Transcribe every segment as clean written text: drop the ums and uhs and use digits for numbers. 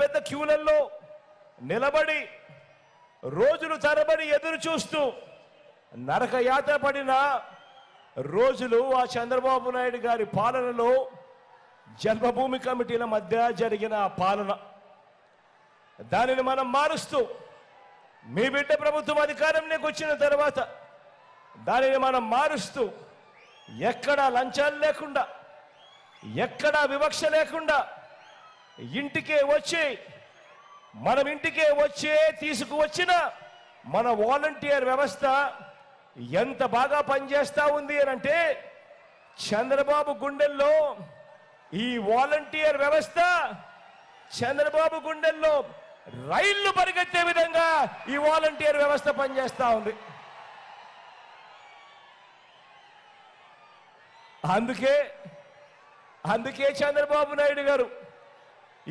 పెద్ద క్యూలలో నిలబడి రోజులు తరబడి ఎదురు చూస్తూ నరకయాత్ర పడిన రోజులు ఆ చంద్రబాబు నాయుడు గారి పాలనలో జన్మభూమి కమిటీల మధ్య జరిగిన పాలన. దానిని మనం మారుస్తూ మీ బిడ్డ ప్రభుత్వం అధికారంలోకి వచ్చిన తర్వాత దానిని మనం మారుస్తూ ఎక్కడా లంచాలు లేకుండా, ఎక్కడా వివక్ష లేకుండా ఇంటికే వచ్చి మనం ఇంటికే వచ్చే తీసుకువచ్చిన మన వాలంటీర్ వ్యవస్థ ఎంత బాగా పనిచేస్తా ఉంది అంటే చంద్రబాబు గుండెల్లో ఈ వాలంటీర్ వ్యవస్థ చంద్రబాబు గుండెల్లో రైళ్లు పరిగెత్తే విధంగా ఈ వాలంటీర్ వ్యవస్థ పనిచేస్తా ఉంది. అందుకే చంద్రబాబు నాయుడు గారు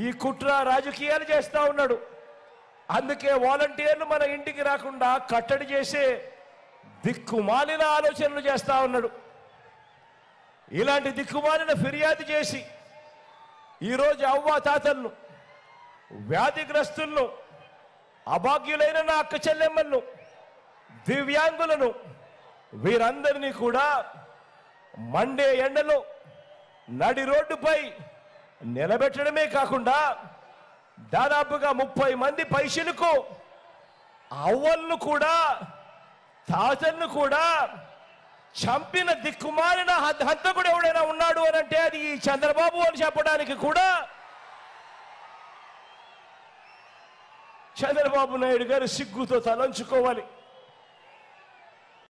ఈ కుట్ర రాజకీయాలు చేస్తా ఉన్నాడు. అందుకే వాలంటీర్లు మన ఇంటికి రాకుండా కట్టడి చేసే దిక్కుమాలిన ఆలోచనలు చేస్తా ఉన్నాడు. ఇలాంటి దిక్కుమాలిన ఫిర్యాదు చేసి ఈరోజు అవ్వ తాతలను, వ్యాధిగ్రస్తులను, అభాగ్యులైన నా అక్క చెల్లెమ్మలను, దివ్యాంగులను వీరందరినీ కూడా మండే ఎండలో నడి రోడ్డుపై నిలబెట్టడమే కాకుండా దాదాపుగా 30 మంది పైసలకు అవ్వలను కూడా తాతలను కూడా చంపిన దిక్కుమాలిన హంతకుడు ఎవడైనా ఉన్నాడు అని అంటే అది ఈ చంద్రబాబు అని చెప్పడానికి కూడా చంద్రబాబు నాయుడు గారు సిగ్గుతో తలంచుకోవాలి.